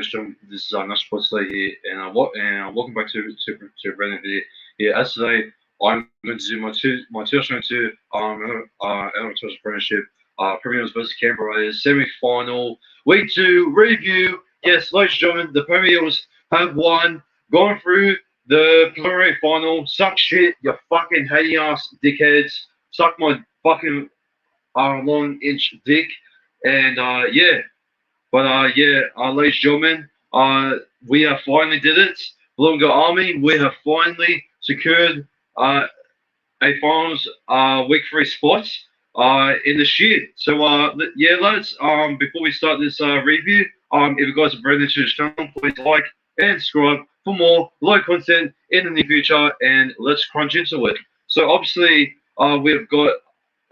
ladies and gentlemen. This is our next sports today here, and welcome back to a brand new video. Here, as today, I'm going to do my 2022 NRL Premiership Premiers versus Canberra semi-final week 2 review. Yes, ladies and gentlemen, the Premiers have won, gone through the preliminary final. Suck shit, you fucking hating ass dickheads. Suck my fucking long inch dick, and yeah. But ladies and gentlemen, we have finally did it. Longer Army, we have finally secured a finals week 3 spot in the year. So yeah, lads. Before we start this review, if you guys are brand new to the channel, please like and subscribe for more live content in the near future. And let's crunch into it. So obviously, we've got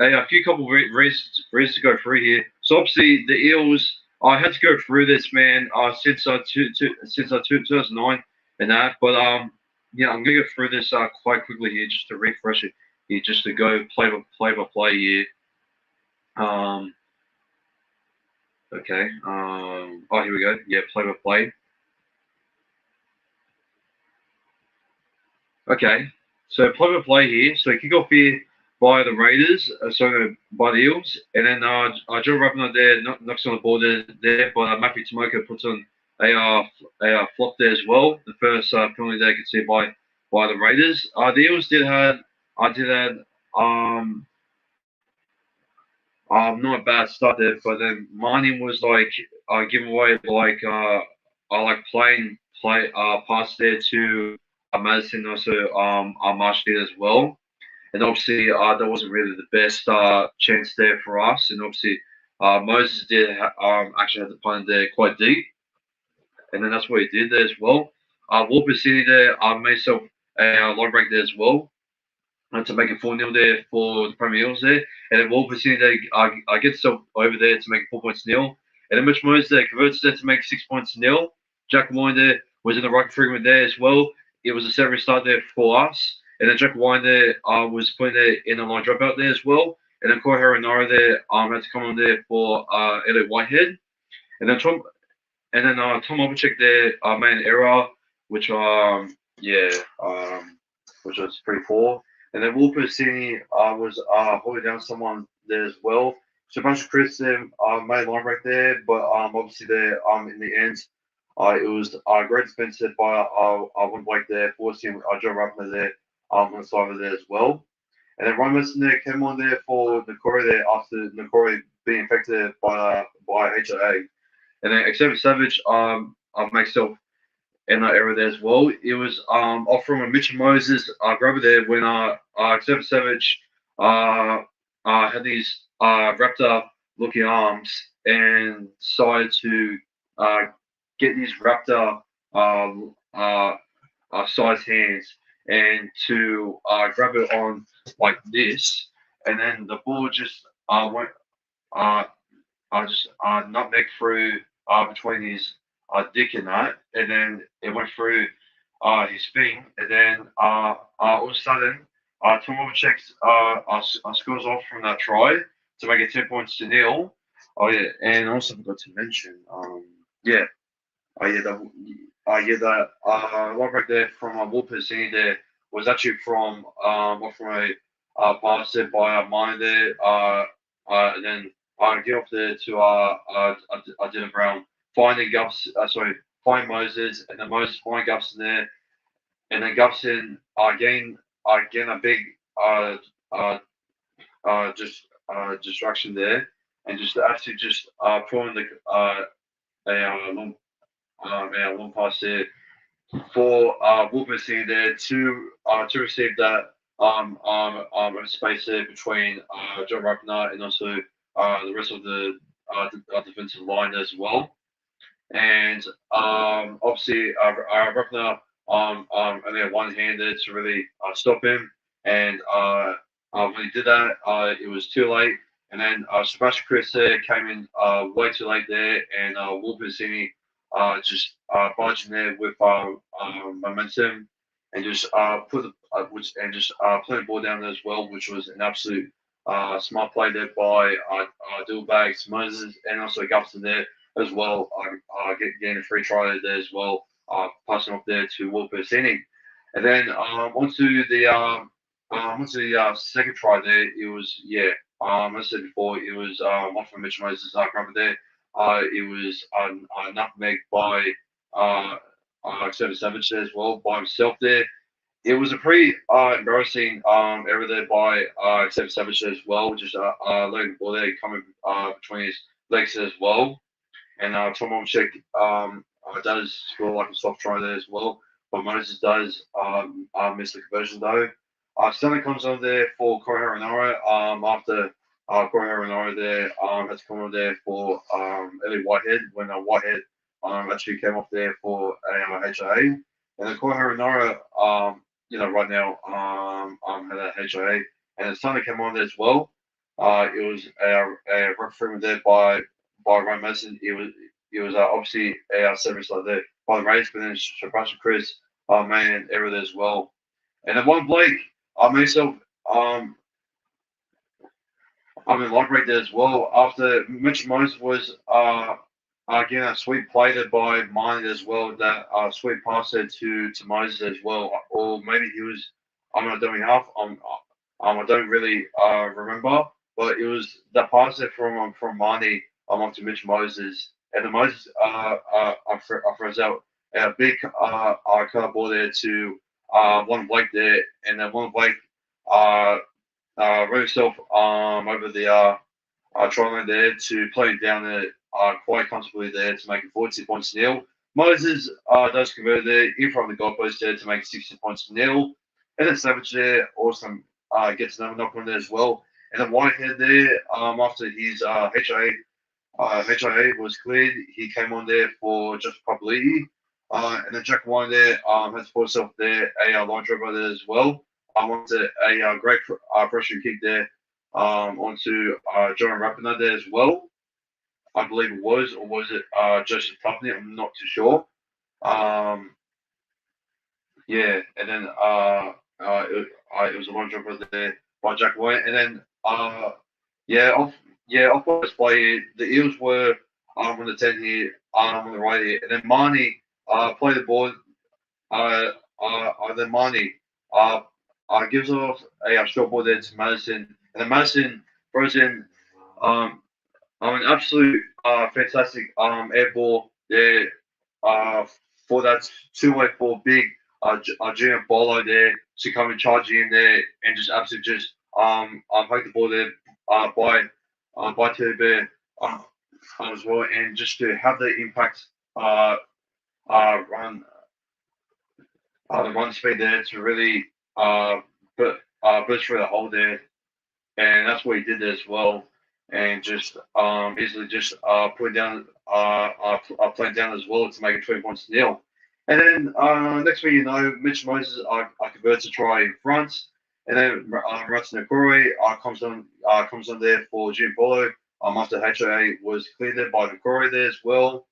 a few couple of reasons to go through here. So obviously, the Eels. I had to go through this, man, since 2009 and that. But yeah, I'm gonna go through this quite quickly here, just to refresh it here, just to go play by play here. Okay. Oh, here we go. Yeah, play by play. Okay. So play by play here. So kick off here by the Raiders, by the Eels, and then Joe Rapiner there knocks on the board there, but Matthew Tomoko puts on a flop there as well. The first penalty there I could see by the Raiders. The Eels did have not a bad start there, but then Marnie was like giving away play pass there to Madison, also Marsh did as well. And obviously, that wasn't really the best chance there for us. And obviously, Moses did actually have the punt there quite deep. And then that's what he did there as well. Walker City there made himself a line break there as well to make it 4-0 there for the Premier Eels there. And then Walker City there gets himself over there to make it 4 points nil. And then Mitch Moses there converts there to make 6 points nil. Jack Wine there was in the right fragment there as well. It was a 7 start there for us. And then Jack Wine there was putting there in a line dropout there as well. And then Corey Haranara there had to come on there for Elliot Whitehead. And then Tom Opacek there made an error, which was pretty poor. And then Wolper City was holding down someone there as well. So a bunch of Chris made a line break there, but obviously there in the end it was great defense by one Blake there, forcing Joe Ruffner there on the side of there as well. And then Ryan Wilson there came on there for Nakori there after Nakori being infected by HIA. And then Xavier Savage makes self in that area there as well. It was off from a Mitchell Moses grabber there when Xavier Savage had these raptor looking arms and decided to get these raptor sized hands and to grab it on like this, and then the ball just went nutmeg through between his dick and that, and then it went through his thing, and then all of a sudden Tom Overcheck's scores off from that try to make it 10 points to nil. Oh yeah, and also forgot to mention that one right there from Wolper City there was actually from a pass there by mine there, and then get off there to Dylan Brown, finding Moses, and then Moses find Gubson there, and then Gubson again a big distraction there, and just actually just throwing a long pass there for Wolper City there to receive that space there between John Rapiner and also the rest of the defensive line as well. And obviously Rapiner only had one hand there to really stop him, and when he did that it was too late. And then Sebastian Chris there came in way too late there, and Wolper City just barging there with momentum and just put the ball down there as well, which was an absolute smart play there by Dillbags, Moses, and also Gubson there. as well. Getting a free try there as well. Passing off there to Will Persini. And then onto the second try there, it was as I said before, it was one from Mitch Moses. I remember there. It was nutmeg by Xavier Savage there as well by himself there. It was a pretty embarrassing error there by Xavier Savage as well, just letting the ball there coming between his legs as well. And Tom Omchek does score like a soft try there as well, but Moses does miss the conversion though. Stanley comes on there for Corey Haranara after Corey Haranara there has come on there for Ellie Whitehead when Whitehead actually came off there for a HIA. And then Corey Haranara, right now had a HIA. And Stanley came on there as well. It was a referee there by Ryan Mason. It was obviously a service like that by the Raiders, but then Sebastian Chris made an error there as well. And then one Blake, myself, I'm in line right there as well. After Mitch Moses was again a sweet play there by Mine as well, that sweet pass there to Moses as well, or maybe he was I'm not doing half. I don't really remember, but it was that pass there from Marnie off to Mitch Moses, and the Moses I throws out a big cut ball there to one Blake there, and then one Blake ran himself over the try line there to play it down there quite comfortably there to make it 40 points to nil. Moses does convert there in front of the goalpost there to make 60 points to nil. And then Savage there also gets another knock on there as well. And then Whitehead there, after his HIA was cleared, he came on there for just probability. And then Jack Wine there has put himself there a line driver there as well. Onto a great pressure kick there onto John Rapiner there as well. I believe it was, or was it Joseph Tupney? I'm not too sure. And then it was a line driver there by Jack White, and then off play the Eels were on the 10 here, on the right here, and then Marnie played the ball. Then Marnie gives off a short ball there to Madison, and then Madison throws in an absolute fantastic air ball there for that two-way for big junior Bolo there to come and charge in there and just absolutely just poke the ball there by Teddy Bear as well, and just to have the impact run the run speed there to really burst through the hole there, and that's what he did there as well, and just easily just put down played down as well to make it 20 points to nil. And then next thing you know, Mitch Moses converts a try in front, and then Ratson Nakori comes on there for Jim Polo. After HIA was cleared there by Nakori there as well,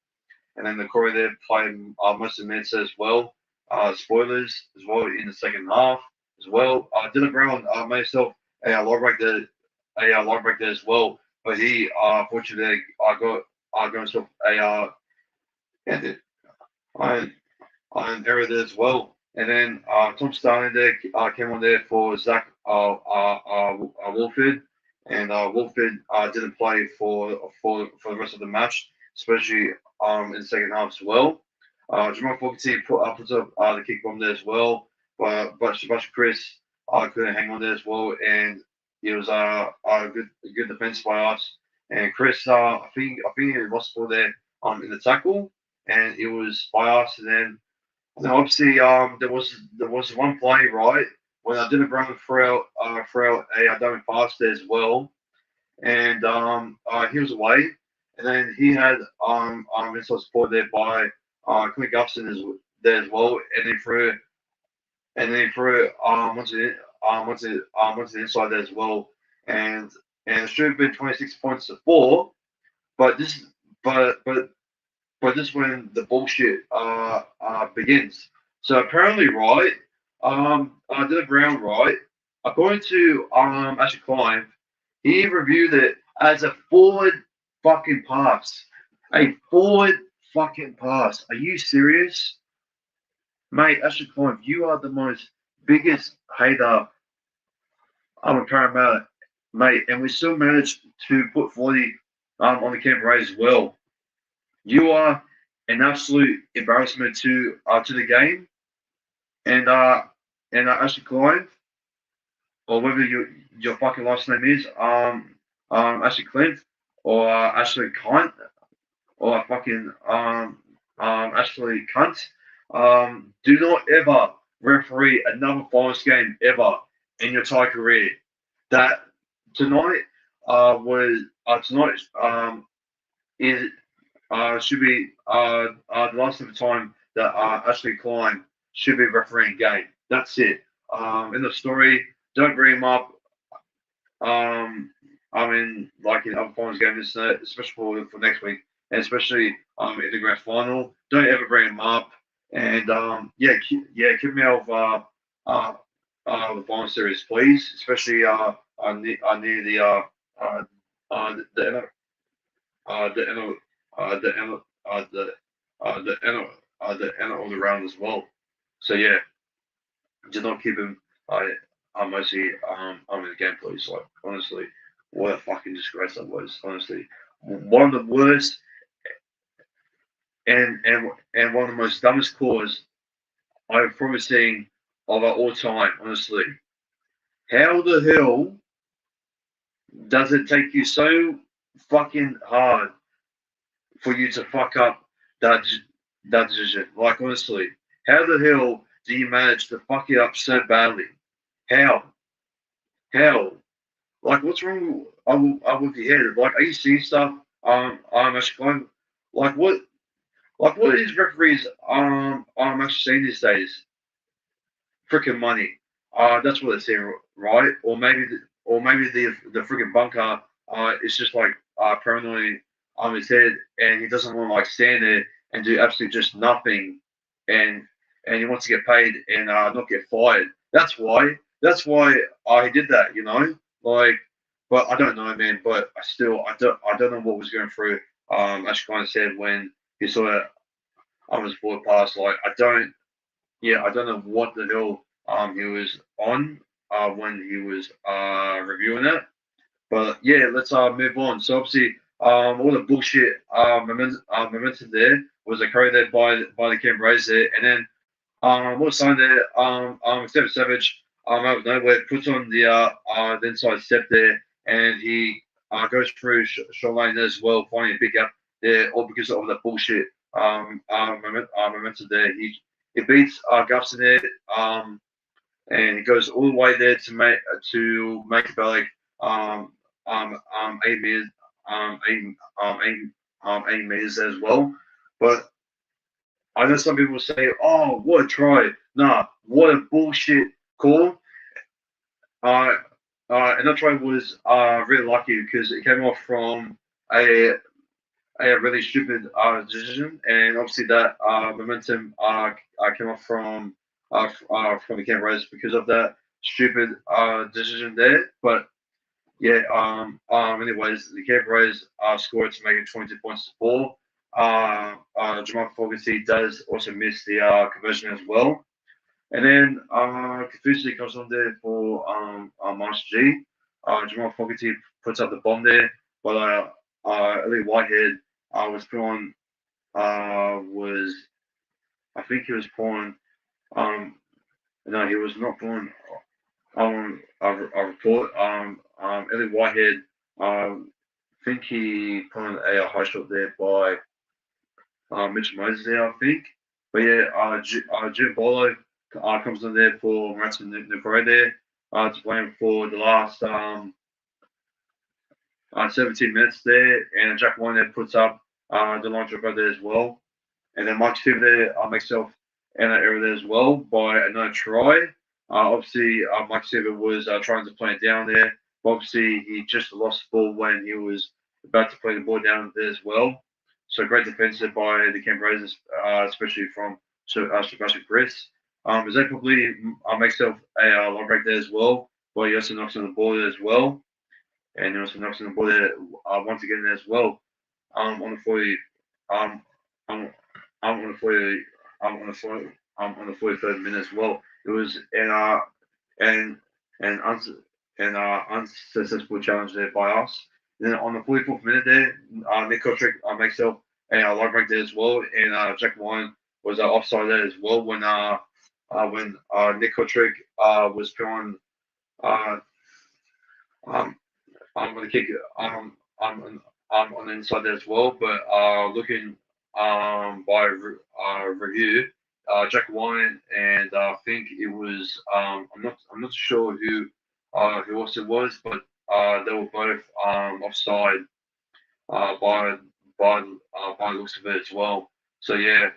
and then Nakori there played most of the minutes as well. Spoilers as well in the second half as well. Dylan Brown made himself a line break there as well, but he fortunately got himself an error there as well. And then Tom Starling there came on there for Zach Wolford, and Wolford didn't play for the rest of the match, especially in the second half as well. Jamal Fogarty puts up the kick bomb there as well, but Sebastian Chris couldn't hang on there as well, and it was a good defense by us. And Chris, I think he lost the ball there in the tackle, and it was by us. And then obviously there was one play right when I did a run throughout a diving fast there as well, and he was away, and then he had inside support there by Clint Guston there as well, and then threw onto the inside there as well, and it should have been 26 points to 4, but this is when the bullshit begins. So apparently, right, I did a ground right. According to Asher Klein, he reviewed it as a forward fucking pass. A forward fucking pass. Are you serious? Mate, Ashley Klein, you are the most biggest hater. I'm a Parramatta, mate, and we still managed to put 40 on the Canberra as well. You are an absolute embarrassment to the game, and Ashley Klein, or whatever your fucking last name is, Ashley Clint or Ashley Cunt or fucking Ashley Cunt, do not ever referee another finals game ever in your entire career. That tonight was tonight is should be the last of the time that Ashley Klein should be refereeing game. That's it. In the story, don't bring him up. I mean, like in other finals games, especially for next week, and especially in the grand final, don't ever bring him up. And keep me out of the final series, please. Especially near uh, the the end of the end of the end of the round as well. So yeah, did not keep him. Mostly in the game, please. Like honestly, what a fucking disgrace that was. Honestly, one of the worst and one of the most dumbest calls I've probably seen of all time. Honestly, how the hell does it take you so fucking hard for you to fuck up that that decision? Like honestly, how the hell do you manage to fuck it up so badly? How? How? Like, what's wrong with your head? Like, are you seeing stuff? I'm actually going, like, what are these referees, I'm actually seeing these days? Freaking money. That's what they're saying, right? Or maybe the freaking bunker, is just like, paranoid on his head, and he doesn't want to like stand there and do absolutely just nothing, and he wants to get paid and not get fired. That's why. That's why he did that. Like, but I don't know, man. But I don't know what was going through. As kind of said when he saw it on his board pass, like I don't know what the hell he was on when he was reviewing it. But yeah, let's move on. So obviously, all the bullshit momentum there was occurred there by the Canberra there, and then what's on there? Stephen Savage out of nowhere puts on the inside step there, and he goes through short lane as well, finding a big gap there, all because of the bullshit momentum there. He beats Gubson there, and he goes all the way there to make about like 8 meters, 8 meters as well. But I know some people say, "Oh, what a try!" Nah, what a bullshit call. Uh, and that try was really lucky because it came off from a a really stupid decision, and obviously that momentum came off from the Canberras because of that stupid decision there. But yeah, anyways, the Canberras scored to make it 22 points to 4. Jamal Fogarty does also miss the conversion as well. And then Kafusi comes on there for Master G. Jamal Fogarty puts up the bomb there, but Elliot Whitehead was put on, was, I think he was put on, no, he was not put on a report. Elliot Whitehead, I think he put on a high shot there by Mitch Moses there, I think. But yeah, Jim Bolo comes in there for Martin Nuccore there to play him for the last 17 minutes there. And Jack Wine puts up the line drive there as well. And then Mike Steve there makes himself in that area there as well by another try. Obviously, Mike Steve was trying to play it down there. But obviously, he just lost the ball when he was about to play the ball down there as well. So great defense by the Canberras, especially from Sebastian Briss. Zach probably makes himself a long break there as well. But he also knocks on the ball there as well. And he also knocks on the ball there once again there as well on the 40. um, I'm, I'm on the 40, I'm on the 40, I'm on the 43rd minute as well. It was and and uns, unsuccessful challenge there by us. Then on the 44th minute there, Nick Kotrick makes up a line break there as well, and Jack Wine was offside there as well when Nick Kotrick was throwing uh, um, I'm going to kick on the inside there as well, but looking by review, Jack Wine and I think it was I'm not sure who else it was, but they were both offside by by the looks of it as well. So yeah,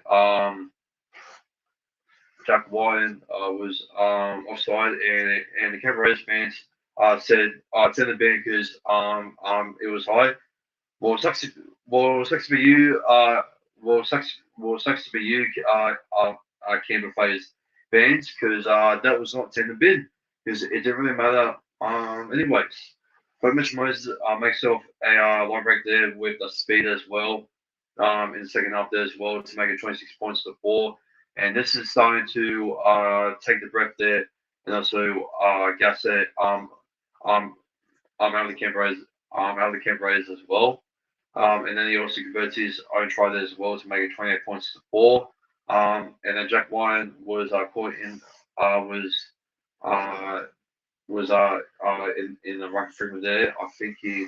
Jack Wine was offside, and the Canberra Raiders fans said to the ban because it was high. Well, sucks. Sucks to be you. Sucks to be you. Canberra players fans because that was not 10 to bin because it didn't really matter. Anyways, but Mitch Moses makes off a line break there with the speed as well. In the second half there as well to make it 26 points to 4, and this is starting to take the breath there and also gas it. Out of the Canberra out of the Canberra as well. And then he also converts his own try there as well to make it 28 points to 4. And then Jack Wine was caught in uh, in the right freedom there. I think he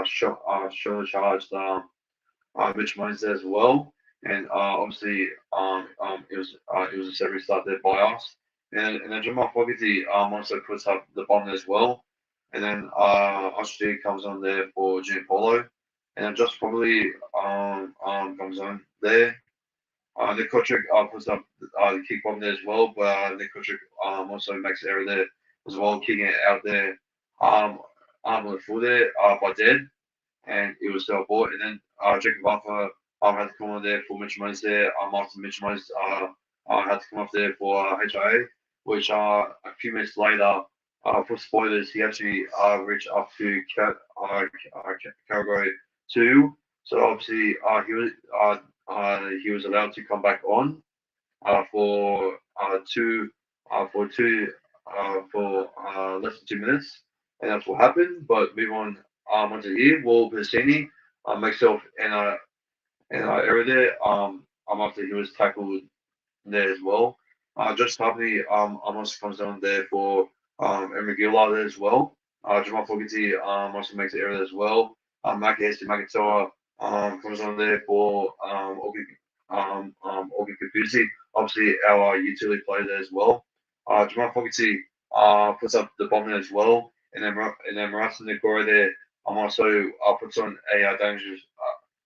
shot charged Mitch Moses there as well. And obviously it was a set restart there by us. And then Jamal Fogarty also puts up the bomb as well. And then Australia comes on there for Jim Polo. And then just probably comes on there. Nick Kotrick puts up the kick bomb there as well, but Nick Kotrick also makes an error there as well, kicking it out there on the full there by Dead, and it was still bought. And then Jacob Arthur had to come on there for Mitch Moses there. After Mitch Moses had to come off there for HIA, which a few minutes later, for spoilers, he actually reached up to category 2. So obviously he was allowed to come back on for two for less than 2 minutes, and that's what happened. But move on onto here. Well, Bassini myself and error there. After he was tackled there as well. Just Company also comes down there for Emery Gillard there as well. Jamal Fogarty also makes an error as well. Maki Hasty Makatoa comes on there for Augie Kafusi. Obviously, our utility player there as well. Jamal Fogarty puts up the bomb there as well. And then Marasa Nagora there also puts on a dangerous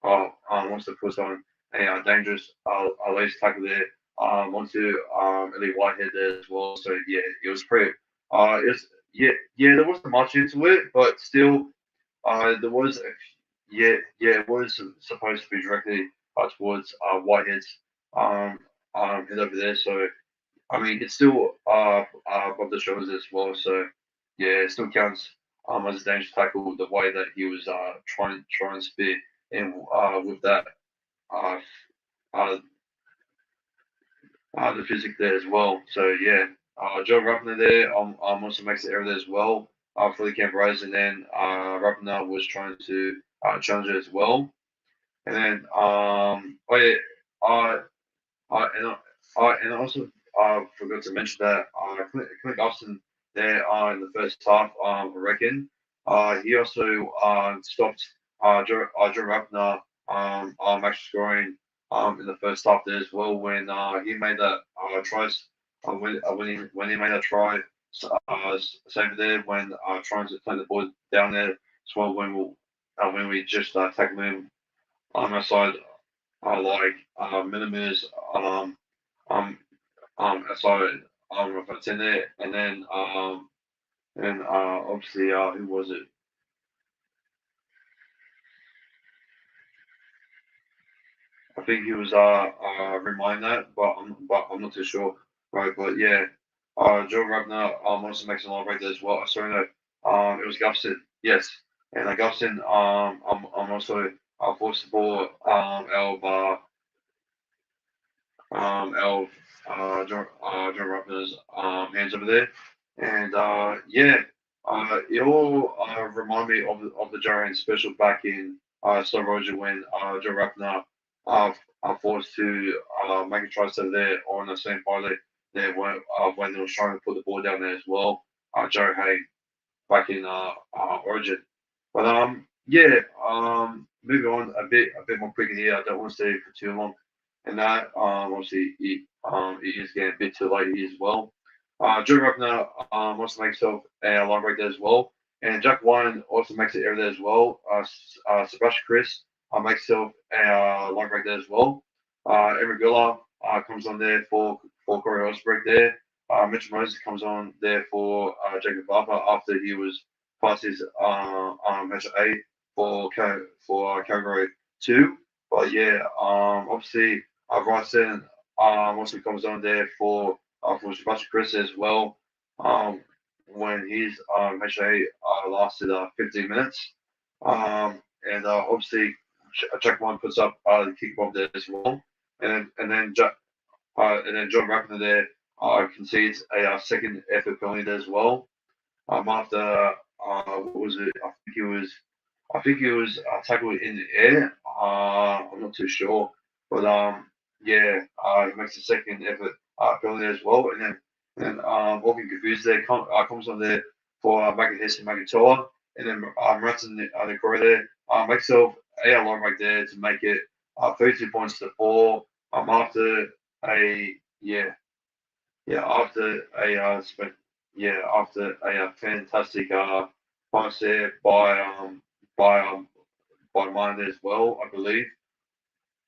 wants to put on a dangerous lace tackle there onto Ellie Whitehead there as well. So yeah, it was pretty. There wasn't much into it, but still, there was. It was supposed to be directly towards Whitehead's head over there. So I mean, it's still above the shoulders as well. So yeah, it still counts as a dangerous tackle the way that he was trying to spear in with that uh, uh, the physics there as well. So yeah, Joe Ruffner there also makes the error there as well for the Canberras, and then Ruffner was trying to challenge it as well, and then and I also forgot to mention that Clint Austin there in the first half, I reckon, he also stopped Joe Ruffner actually scoring in the first half there as well when he made that tries when he made that try save there when trying to play the ball down there as well when we just tackle him on our side like millimeters outside of a 10 there and then obviously who was it? I think he was remind that, but I'm not too sure. Right, but yeah, Joe Ragnar also makes a lot right there as well. Sorry, no, it was Gustin, yes, and Gustin I'm also forced the ball John Ruffner's hands over there, and it all remind me of the Giants special back in Star Roger when John Ruffner are forced to make a try over there on the same pilot there when they were trying to put the ball down there as well. Joe Hay back in Origin. But moving on a bit more quickly here. I don't want to stay for too long. And that obviously it is getting a bit too late here as well. Joe Ruckner wants to make himself a line break there as well. And Jack Wine also makes it area there as well. Sebastian Chris makes himself a line break there as well. Emery Gula comes on there for Corey Osberg there. Mitch Moses comes on there for Jacob Barber after he was past his match 8 for category 2. But yeah, obviously Bryson also comes on there for Sebastian Chris as well. When his match 8 lasted 15 minutes. And obviously Jack One puts up the kick bomb there as well. And then John Rappner there concedes a second effort penalty there as well. After what was it? I think it was tackled in the air. I'm not too sure, but he makes a second effort penalty as well, and then walking confused there comes on there for Makahesi Makatoa, and then runs in the corner there, makes himself a line right there to make it 32 points to 4. After a after a fantastic pass there by by mine as well, I believe.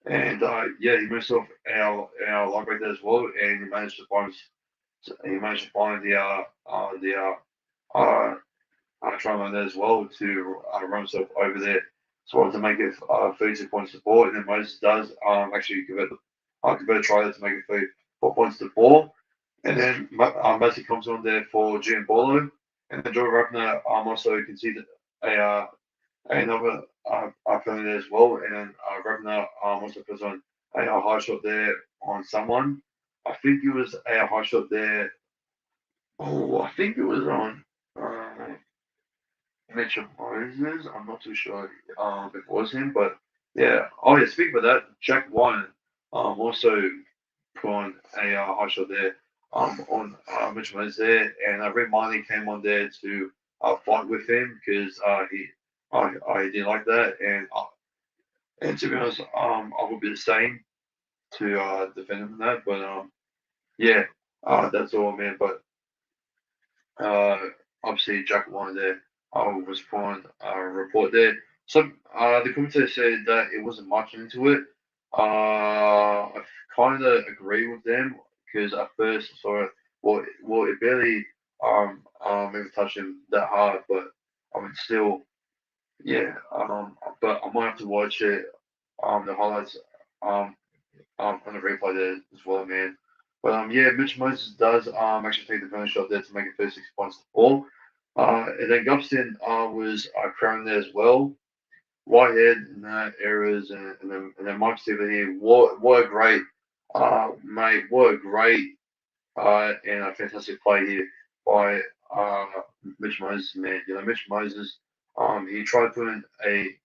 And he missed off our line break there as well, and he managed to find the try line there as well to run himself over there, so to make it 32 points to 4. And then Moses does actually convert a try there to make it 34 points to 4. And then Messi comes on there for Gianbolo, and then Joe Ruffner also conceded a another penalty there as well, and then Ruffner also puts on a high shot there on someone. I think it was a high shot there. Oh, I think it was on Mitchell Moses. I'm not too sure if it was him, but yeah. Oh yeah, speaking of that, Jack Wine also put on a high shot there on Mitchell Moses there, and Red Miley came on there to fight with him because I didn't like that, and to be honest, I would be the same to defend him in that, but yeah, that's all, man. But uh, obviously, Jack wanted there. I was put a report there. So the commentator said that it wasn't much into it. I kind of agree with them because at first I saw it. It barely even touched him that hard, but I mean, still, yeah. But I might have to watch it. The highlights on the replay there as well, man. But Mitch Moses does actually take the finish shot there to make it 36 points to 4. And then Gubston was crowned there as well. Whitehead and that errors, and then Mike Stephen here. What a great mate! What a great and a fantastic play here by Mitch Moses, man. Mitch Moses. He tried putting a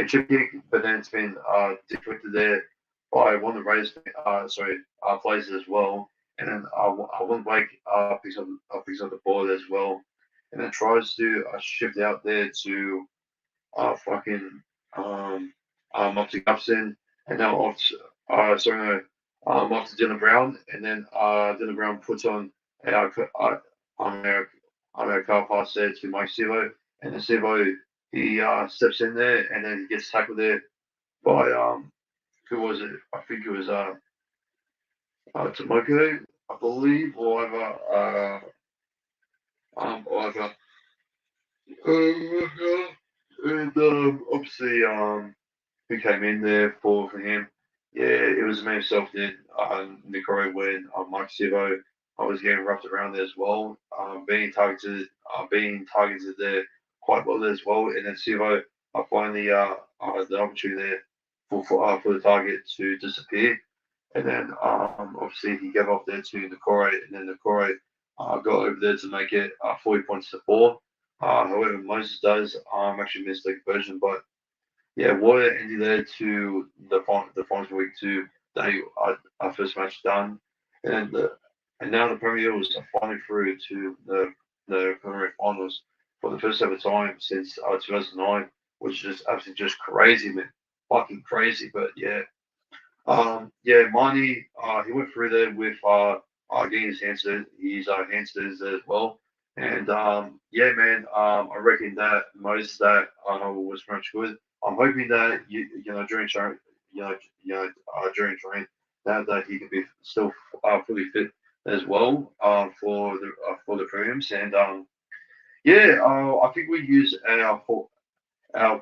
chip kick, but then it's been deflected there by one of the Raiders, players as well. And then one Blake picks up the ball as well, and then tries to shift out there to fucking off to Gupson, and now off to Dylan Brown, and then Dylan Brown puts on a car pass there to Mike Sivo, and then Sivo he steps in there, and then he gets tackled there by who was it? I think it was Tomoko, I believe, or either and obviously who came in there for him. Yeah, it was me himself then, Nicoro when Mike Sivo I was getting wrapped around there as well, being targeted there quite well there as well, and then Sivo finally the opportunity there for the target to disappear. And then obviously he gave off there to Nakore, and then Nakore got over there to make it 40 points to 4. However, Moses does actually miss the conversion, but yeah, Warrior ended there to the finals week 2. They our first match done, and and now the Premier Eels are finally through to the Premier finals for the first ever time since 2009, which is absolutely just crazy, man, fucking crazy. But yeah, yeah, Marnie, he went through there with getting his hamsters as well. And yeah, man, I reckon that most that was much good. I'm hoping that during train, during train that he can be still fully fit as well for the premiums. And yeah, I think we use our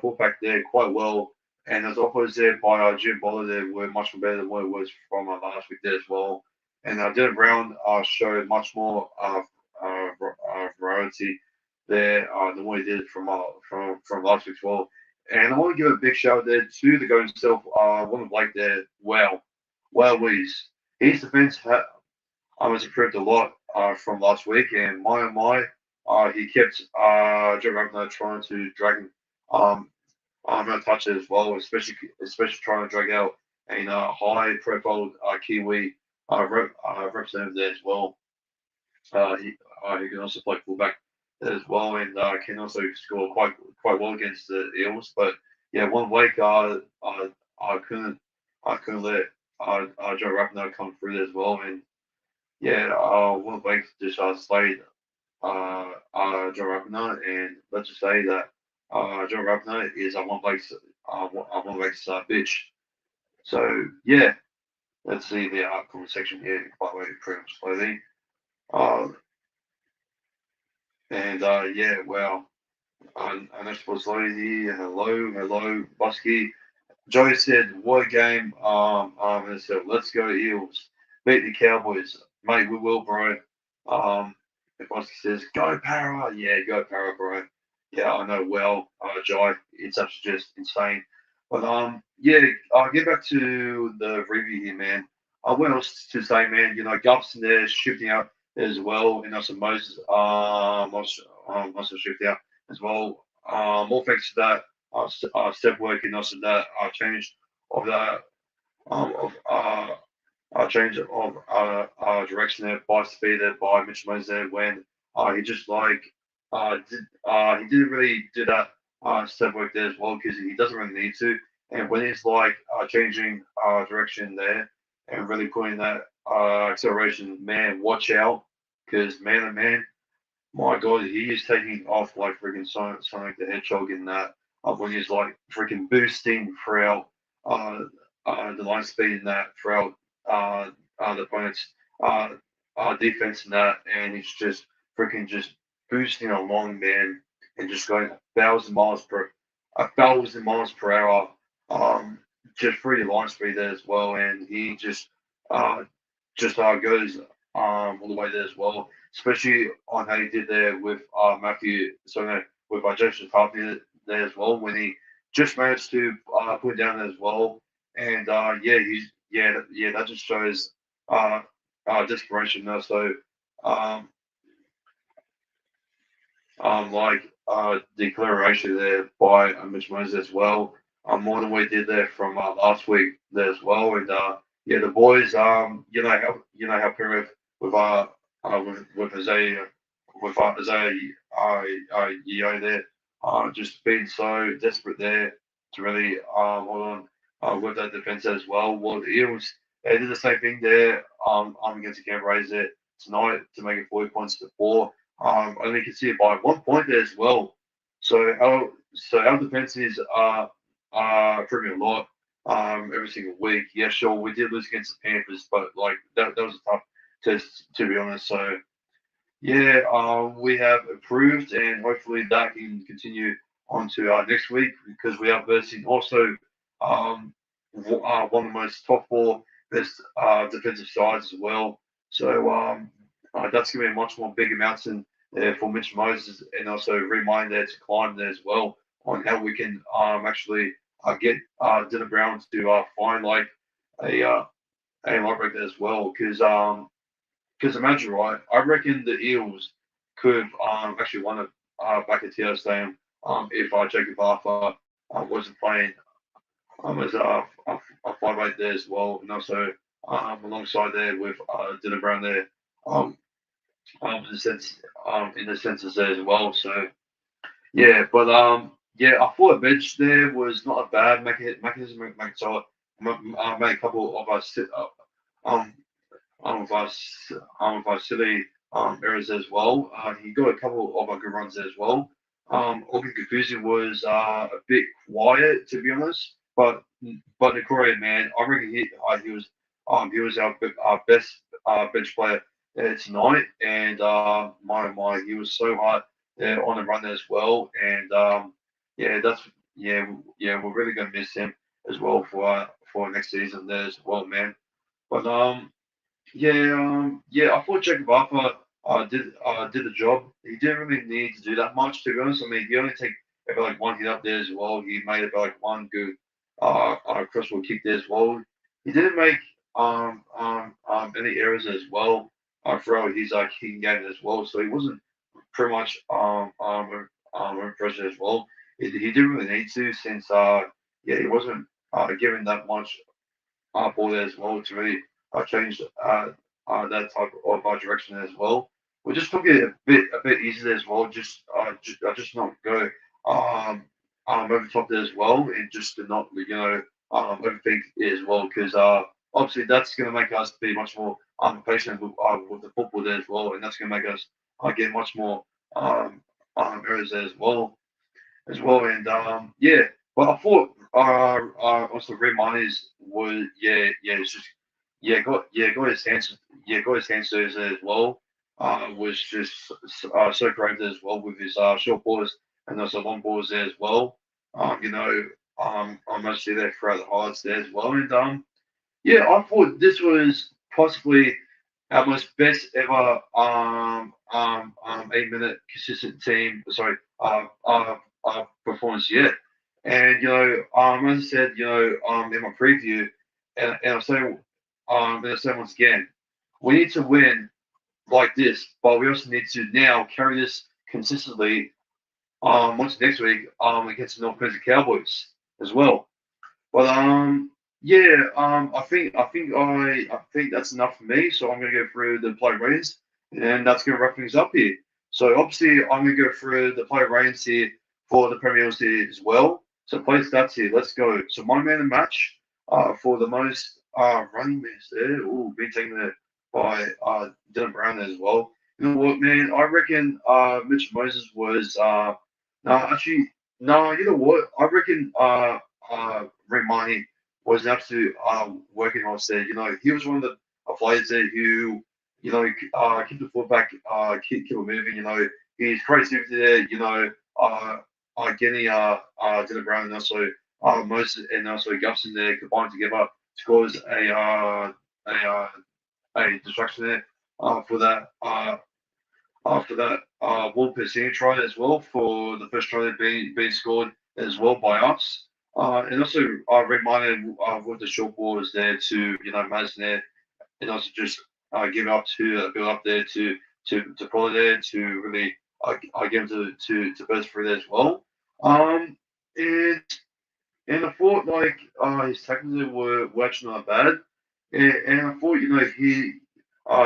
fullback there quite well. And those offers there by Jim Boller there were much more better than what it was from last week there as well. And Dylan Brown showed much more variety there than what he did from last week as well. And I want to give a big shout out there to the guy himself, William Blake there. Wow, his defense was improved a lot from last week. And my oh my, he kept Joe Ragnar trying to drag him. I'm going to touch it as well, especially trying to drag out a high-profile Kiwi representative there as well. He can also play fullback there as well, and can also score quite well against the Eels. But yeah, one week I couldn't let Joe Rapinoe come through there as well, and yeah, one week just slayed Joe Rapinoe, and let's just say that Joe Rapinoe is one week's bitch. So yeah, let's see the comment section here. By the way, pretty much clothing. Uh, and yeah, well, Ernest Sports Lady, hello, Busky. Joey said, "What a game!" And I said, "Let's go Eels, beat the Cowboys, mate. We will, bro." If Busky says, "Go Para," yeah, go Para, bro. Yeah, I know well, Jai. It's actually just insane. But yeah, I'll get back to the review here, man. What else to say, man? Gupson there shifting out as well, and also Moses also shifting out as well. All thanks to that step work and also that change of that of change of direction there by speed there by Mitch Moses there when he just like he didn't really do that step work there as well because he doesn't really need to. And when he's like changing direction there and really putting that acceleration, man, watch out because man, oh man, my God, he is taking off like freaking Sonic the Hedgehog in that. When he's like freaking boosting throughout the line speed in that throughout the opponent's uh, defense in that, and he's just freaking just boosting along, man, and just going 1,000 miles per hour, just through the line speed there as well, and he uh, just goes all the way there as well, especially on how he did there with Matthew, with Joseph Hartley there as well, when he just managed to put it down there as well. And that just shows desperation. Also, um, like declaration there by Mitch Moses as well. More than we did there from last week there as well. And yeah, the boys, how Penrith with with Isaiah Yeo there, just being so desperate there to really hold on with that defense as well. Well, the Eels they did the same thing there against the Canberra there tonight to make it 40 points to 4. Only can see it by 1 point there as well. So our defense is improving a lot every single week. Yeah, sure, we did lose against the Panthers, but like that was a tough test to be honest. So yeah, we have improved, and hopefully that can continue on to next week because we are versing also one of the most top 4 best defensive sides as well. So that's going to be a much more bigger mountain there for Mitch Moses, and also remind there to climb there as well on how we can actually get Dylan Brown to find like a line break there as well. Because imagine, right? I reckon the Eels could have actually won it back at TR Stadium if Jacob Arthur wasn't playing as a 5'8" there as well, and also alongside there with Dylan Brown there um, in the senses there as well. So yeah, but yeah, I thought the bench there was not a bad mechanism. So made a couple of us um of us of our silly errors as well. He got a couple of good runs there as well. Auckland Confusion was a bit quiet to be honest, but the Korean man, I reckon he was our best bench player tonight, and my he was so hard on the run as well, and yeah that's yeah we're really gonna miss him as well for next season there as well, man. But yeah, I thought Jacob Arthur did the job. He didn't really need to do that much, to be honest. I mean, he only take about like one hit up there as well. He made about like one good crossfield kick there as well. He didn't make any errors as well throughout his kicking game as well. So he wasn't pretty much impressive as well. He didn't really need to since yeah he wasn't given that much ball there as well to really change that type of direction as well. We just took it a bit easier as well. Just not go over the top there as well, and just to not overthink it as well because obviously that's going to make us be much more patient with the football there as well, and that's going to make us get much more errors there as well. And yeah, but I thought also Red Miners was it's just got his hands got his hands there as well. Was just so great as well with his short balls and also long balls there as well. I must see that throughout the highlights there as well. And yeah, I thought this was possibly our most best ever 8 minute consistent team. Sorry, performance yet. And as I said, in my preview, and I'll say once again, we need to win like this, but we also need to now carry this consistently once next week against the North Queensland Cowboys as well. But yeah, I think that's enough for me. So I'm going to go through the play ratings, and that's going to wrap things up here. So obviously I'm going to go through the play ratings here for the Premiers here as well. So play stats here. Let's go. So my man of the match for the most running minutes there. Ooh, been taken there by Dylan Brown as well. You know what, man? I reckon Mitch Moses was no, actually no. You know what? I reckon Romani was an absolute working horse there. He was one of the players there who, keep the fullback, keep it moving. His creativity there. Getting Dylan Brown and also Moses and also Guston there combined together to cause a distraction there for that. After that, Will Persini try as well for the first try being scored as well by us. And also, reminded with the short balls there to Madison there, and also just give up to build up there to Pollard there to really get him to burst through there as well. And I thought like his tackles were actually not bad, and I thought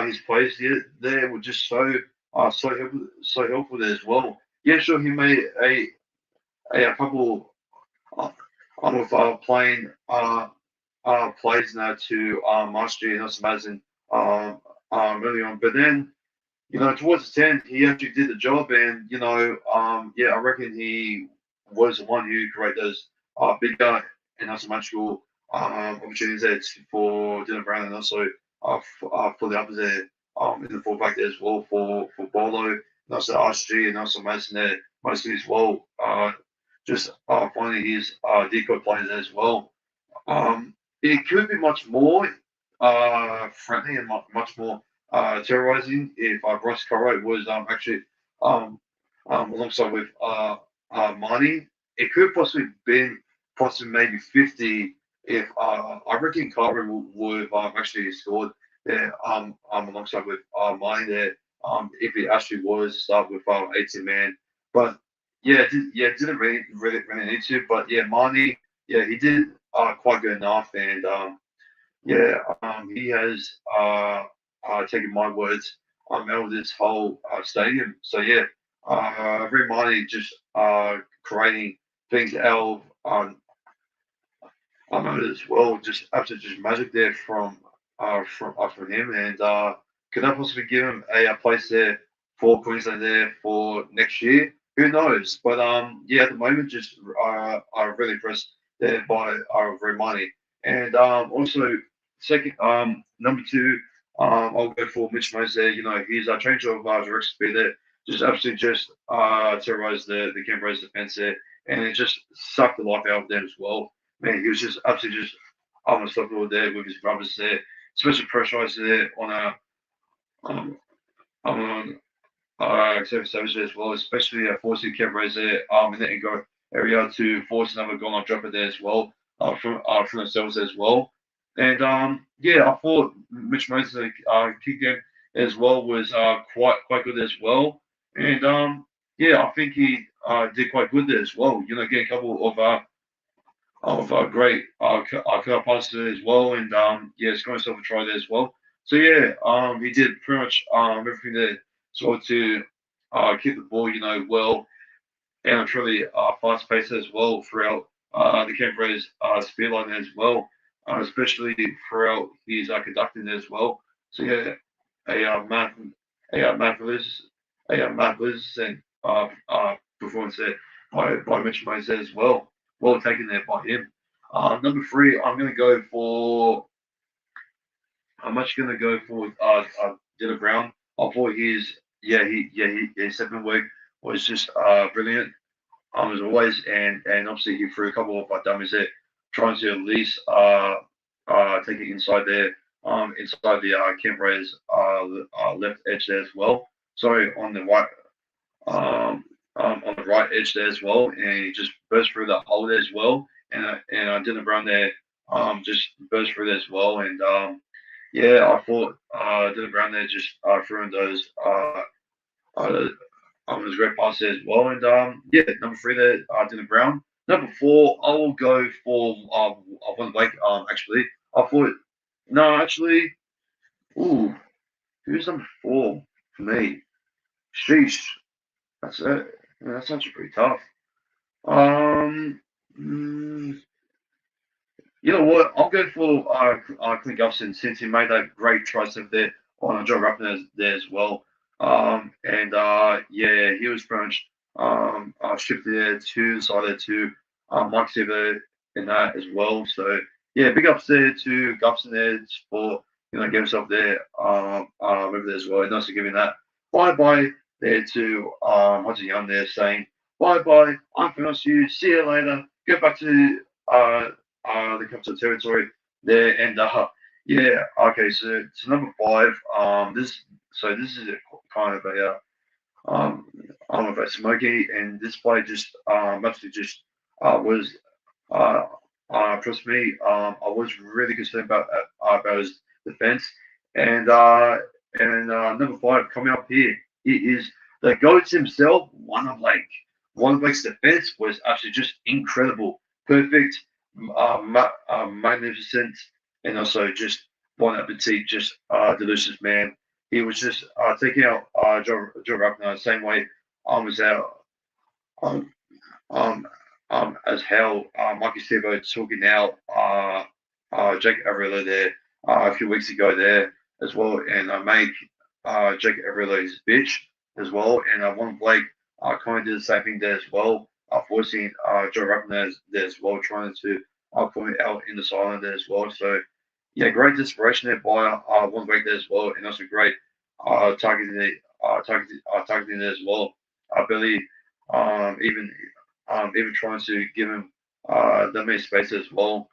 his plays there were just so helpful there as well. Yeah, sure, he made a couple of playing plays now to Mastery and also Madison early on, but then towards the end he actually did the job, and yeah, I reckon he was the one who created those bigger and also magical opportunities there for Dylan Brown and also for the others there in the fullback there as well for Bolo and also RSG and also Madison there mostly as well. Just finding his decoy plays there as well. It could be much more friendly and much more terrorizing if Bryce Caro was actually alongside with Marnie. It could possibly been possibly maybe 50 if I reckon Carver would have actually scored there alongside with mine there if it actually was to start with 18 man. But didn't really need to. But yeah, Marnie, yeah, he did quite good enough, and he has taken my words out of this whole stadium. So yeah, very Marnie just creating things out of as well. Just absolutely just magic there from him, and could that possibly give him a place there for Queensland there for next year? Who knows? But yeah, at the moment, just are really impressed there by Romani, and also second number two. I'll go for Mitch Moses there. You know, his change of direct speed there, just absolutely just terrorized the Canberra's defense there, and it just sucked the life out of them as well. Man, he was just absolutely just unstoppable there with his brothers there, especially pressurised there on a on service as well, especially forcing Canberra there in the go area to force another goal on dropper there as well from themselves as well. And yeah, I thought Mitch Moses kick game as well was quite good as well. And yeah, I think he did quite good there as well. You know, getting a couple of great cut passes as well, and yeah, scoring himself a try there as well. So yeah, he did pretty much everything there sort of to keep the ball, you know, well and truly fast paced as well throughout the Canberra's speed line as well, especially throughout his conducting as well. So yeah, a math magnificent performance there by Mitch Moses as well. Well taken there by him. Number three, I'm actually going to go for Dylan Brown. I thought his second week was just brilliant as always, and obviously he threw a couple of dummies there, trying to at least take it inside there, inside the Canberra's left edge there as well. Sorry, on the right edge there as well, and he just burst through the hole there as well, and Dylan Brown there just burst through there as well, and yeah, I thought Dylan Brown there just threw in those uh, was a great pass there as well. And yeah, number three there, Dylan Brown. Number four, I will go for Von Blake. Actually, I thought no, actually, ooh, who's number four for me? Sheesh, that's it. Yeah, that's actually pretty tough. Um, mm, you know what? I'll go for Clint Gubson since he made that great try step there on Joe Ruffner there as well. And yeah, he was pretty much shifted there to the side there to Mike Seaver in that as well. So yeah, big ups there to Gubson there for get himself there over there as well. And also giving that bye bye there to Hodgson Young there saying bye bye. I'm finished you. See you later. Go back to the capital territory there, and yeah, okay. So number five, this is kind of I'm a bit smoky, and this play just mostly just was uh, trust me, I was really concerned about his defense, and number five coming up here, he is the goats himself. One of Blake's defense was actually just incredible, perfect, magnificent, and also just Bon Appetit, just delicious man. He was just taking out Joe Ruckner the same way was out um, um, as hell. Mikey Stevo took it out Jake Averillo there a few weeks ago there as well, and made Jake Averillo his bitch as well. And Warren Blake kind of did the same thing there as well, forcing Joe Ruckner there as well, trying to put it out in the silent there as well. So yeah, great desperation there by Warren Blake there as well, and also great targeting there as well. Billy even trying to give him that many space as well.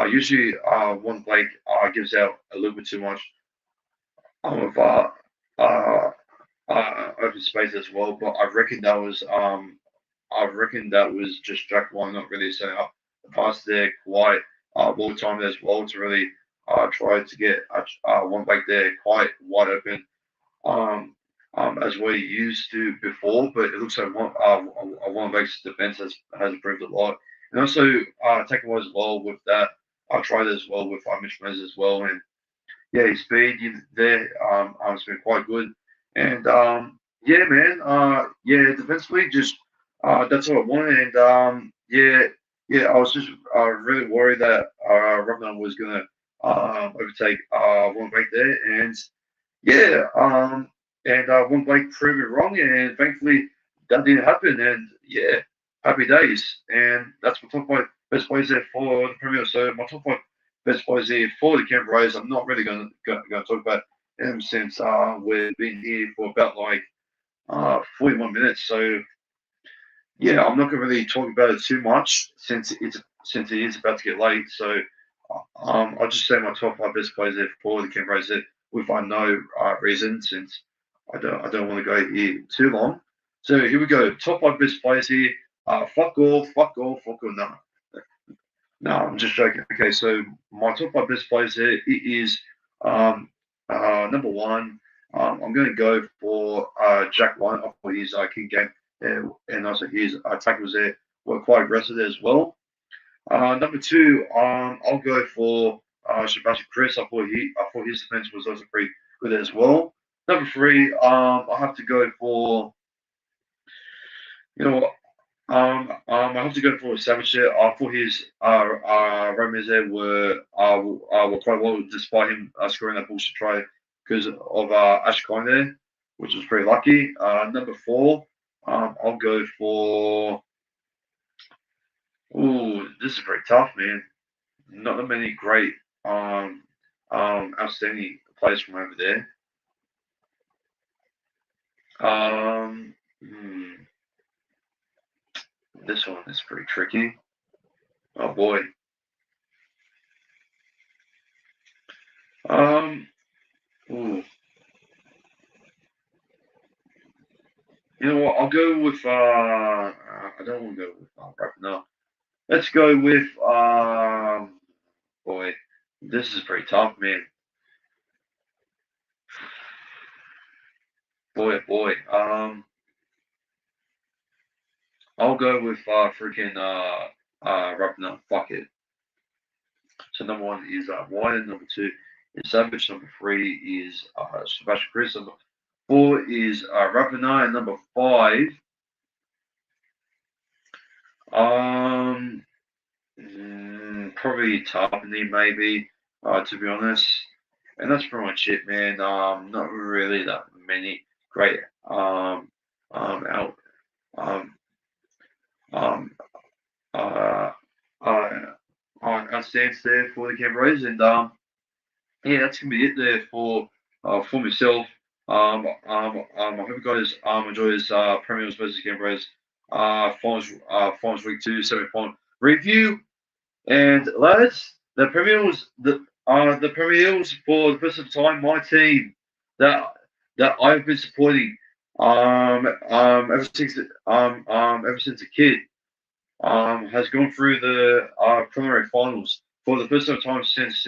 Usually, one Blake gives out a little bit too much of open space as well. But I reckon that was just Jack Wine not really setting up pass there quite well timed as well to really try to get one back there quite wide open. Um, as we used to before, but it looks like one back's defense has improved a lot, and also tackle wise as well with that. I tried as well with Mitch Moses as well, and yeah, his speed there has been quite good. And yeah, man, yeah, defensively, just that's what I wanted. And yeah, I was just really worried that Ragnar was gonna overtake one back there, and yeah, one Blake proved it wrong, and thankfully that didn't happen. And yeah, happy days. And that's my top five best players there for the Premier. So my top five best players there for the Canberra Rays. I'm not really going to talk about them since we've been here for about like 41 minutes. So yeah, I'm not going to really talk about it too much since it is about to get late. So I'll just say my top five best players there for the Canberra Rays with no reason since I don't want to go here too long. So here we go. Top five best players here. Fuck all, fuck all, fuck all. No, I'm just joking. Okay, so my top five best players here it is number one. I'm going to go for Jack White. I thought his king game and also his tackles there were quite aggressive there as well. Number two, I'll go for Sebastian Chris. I thought his defense was also pretty good as well. Number three, I have to go for you know what, I have to go for Savage there. I thought his Romans there were quite well despite him scoring that bullshit try because of Ash Kine there, which was pretty lucky. Number four, I'll go for. Ooh, this is pretty tough, man. Not that many great, outstanding players from over there. Um, hmm, this one is pretty tricky. Oh boy. Um, ooh, you know what? I'll go with. I don't want to go with right now. Let's go with. Boy, this is pretty tough, man. Boy, boy. I'll go with freaking Rapna. Fuck it. So number one is White, number two is Savage, number three is Sebastian Chris, number four is Rapana, and number five, um, probably Tarpany maybe, to be honest. And that's pretty much it, man. Not really that many great out um um uh uh outstands there for the Canberras, and yeah, that's gonna be it there for myself. I hope you guys enjoy this Premiers versus Canberras finals week two semi-final review. And lads, the Premiers for the first time, my team that I've been supporting ever since a kid has gone through the preliminary finals for the first time since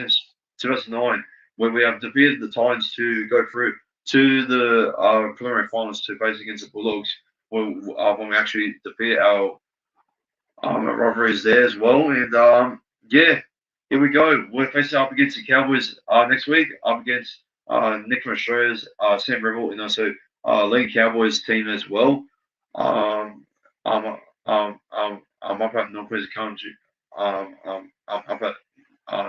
2009, when we have defeated the Titans to go through to the preliminary finals to face against the Bulldogs. When we actually defeat our rivalries there as well, and yeah, here we go. We're facing up against the Cowboys next week, up against Nick from Australia's Sam Rebel, and also League Cowboys team as well. I'm up at North Queensland Country. I'm up at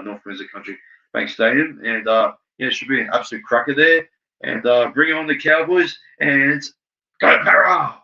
North Queensland Country Bank Stadium, and yeah, it should be an absolute cracker there. And bring on the Cowboys and go Para!